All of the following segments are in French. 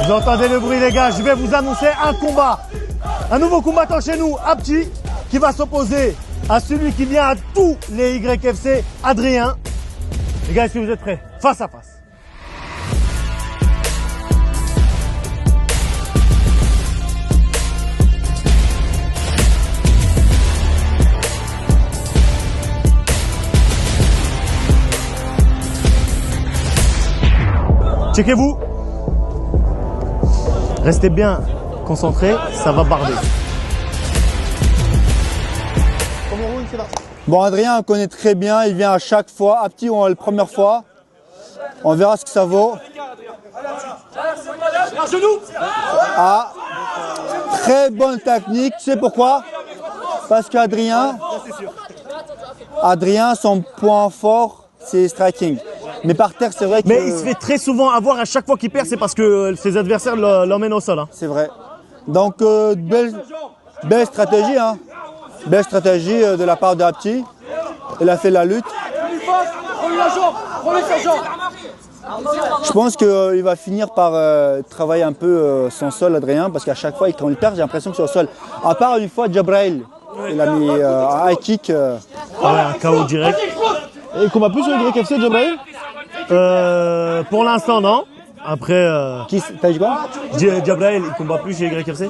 Vous entendez le bruit les gars, je vais vous annoncer un combat. Un nouveau combattant chez nous, Apti, qui va s'opposer à celui qui vient à tous les YFC, Adrien. Les gars, est-ce que vous êtes prêts? Face à face. Checkez-vous. Restez bien concentrés, ça va barder. Bon, Adrien, on connaît très bien, il vient à chaque fois. Apti, on la première fois. On verra ce que ça vaut. Ah, très bonne technique. Tu sais pourquoi? Parce qu'Adrien, son point fort, c'est striking. Mais par terre, c'est vrai que... Mais il se fait très souvent avoir, à chaque fois qu'il perd, c'est parce que ses adversaires l'emmènent au sol. Hein. C'est vrai. Donc, belle stratégie, hein. Belle stratégie de la part d'Apti. Il a fait la lutte. Je pense qu'il va finir par travailler un peu son sol, Adrien, parce qu'à chaque fois, quand il perd, j'ai l'impression que c'est au sol. À part une fois, Jabrail, il a mis un high kick. Ouais, un KO direct. Et il combat plus sur le YFC, Jabrail? Pour l'instant, non. Après, T'as dit quoi? Jabrail, il combat plus chez YFC?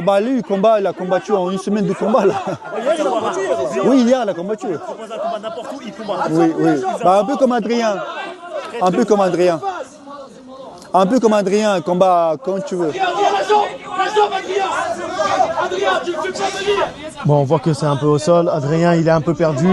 Bah lui, il a combattu en une semaine de combat là. Oui, hier, il a combattu. Il propose un combat n'importe où, il combat. Oui, oui. Bah, un peu comme Adrien. Un peu comme Adrien. Un peu comme Adrien, combat quand tu veux. Bon, on voit que c'est un peu au sol. Adrien, il est un peu perdu.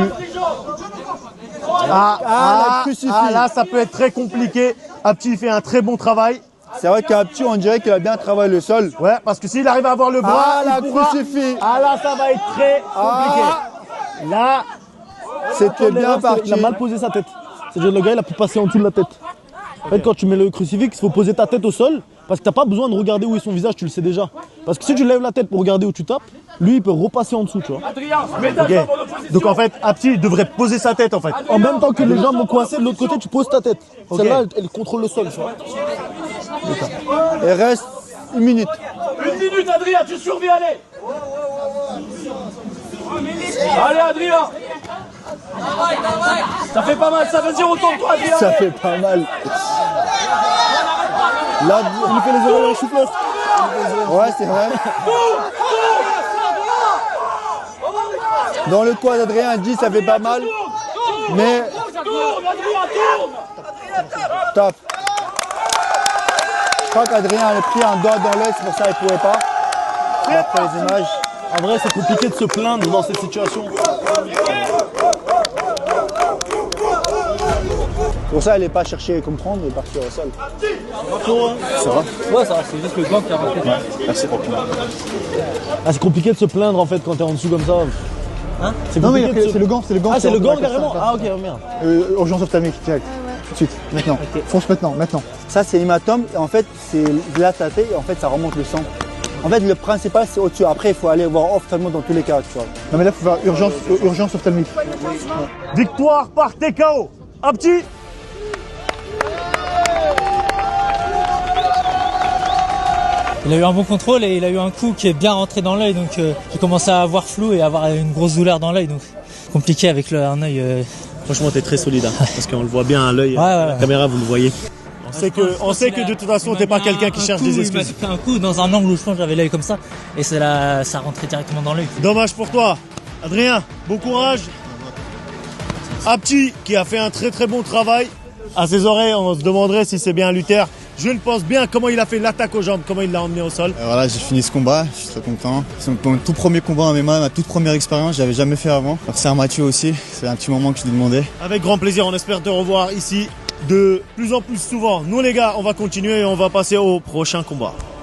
Là, ça peut être très compliqué. Apti fait un très bon travail. C'est vrai qu'Apti, on dirait qu'il a bien travaillé le sol. Ouais, parce que s'il arrive à avoir le bras, il pourra... crucifix. Là, ça va être très compliqué. Là, c'était bien parti. Il a mal posé sa tête. C'est-à-dire le gars, il a pu passer en dessous de la tête. En fait, quand tu mets le crucifix, il faut poser ta tête au sol. Parce que tu n'as pas besoin de regarder où est son visage, tu le sais déjà. Parce que si tu lèves la tête pour regarder où tu tapes, lui, il peut repasser en dessous, tu vois. Okay. Donc en fait, Apti devrait poser sa tête en fait. En même temps que les jambes vont coincer, de l'autre côté, tu poses ta tête. Okay. Celle-là, elle contrôle le sol, tu vois. Il reste une minute. Une minute, Adrien, tu survis, allez. Allez, Adrien. Ça fait pas mal, ça, vas-y, retourne-toi, Adrien. Ça fait pas mal. Là, Il fait les oreilles en souffleur. ouais, c'est vrai. Dans le coin d'Adrien, dit ça fait pas mal. Mais top. Je crois qu'Adrien a pris un doigt dans l'œil, c'est pour ça qu'il ne pouvait pas. D'après les images. En vrai, c'est compliqué de se plaindre dans cette situation. Pour ça, elle n'est pas cherché à comprendre, elle est partie au sol. Ça va? Ouais, ça va, c'est juste le gant qui a raté. Merci pour C'est compliqué de se plaindre en fait quand t'es en dessous comme ça. Hein? C'est Non, mais compliqué c'est le gant, Ah, c'est le gant carrément? Ah, ok, merde. Urgence ophtalmique, direct. Tout de suite, maintenant. Okay. Fonce maintenant. Ça, c'est l'hématome. En fait, c'est la tête et en fait, ça remonte le sang. En fait, le principal, c'est au-dessus. Après, il faut aller voir ophtalmo dans tous les cas, tu vois. Non, mais là, il faut faire urgence ophtalmique. Victoire par TKO. Apti. Il a eu un bon contrôle et il a eu un coup qui est bien rentré dans l'œil, donc j'ai commencé à avoir flou et à avoir une grosse douleur dans l'œil, donc compliqué avec un œil. Franchement, t'es très solide, hein, parce qu'on le voit bien à l'œil. Ouais. La caméra, vous le voyez. On sait que de toute façon, t'es pas quelqu'un qui cherche des excuses. Il m'a fait un coup dans un angle où je pense que j'avais l'œil comme ça et ça rentrait directement dans l'œil. Dommage pour toi. Adrien, bon courage. Apti, qui a fait un très très bon travail. À ses oreilles, on se demanderait si c'est bien un lutteur. Je le pense bien, comment il a fait l'attaque aux jambes, comment il l'a emmené au sol. Voilà, j'ai fini ce combat, je suis très content. C'est mon tout premier combat en MMA, ma toute première expérience, j'avais jamais fait avant. Merci à Mathieu aussi, c'est un petit moment que je lui demandais. Avec grand plaisir, on espère te revoir ici de plus en plus souvent. Nous les gars, on va continuer et on va passer au prochain combat.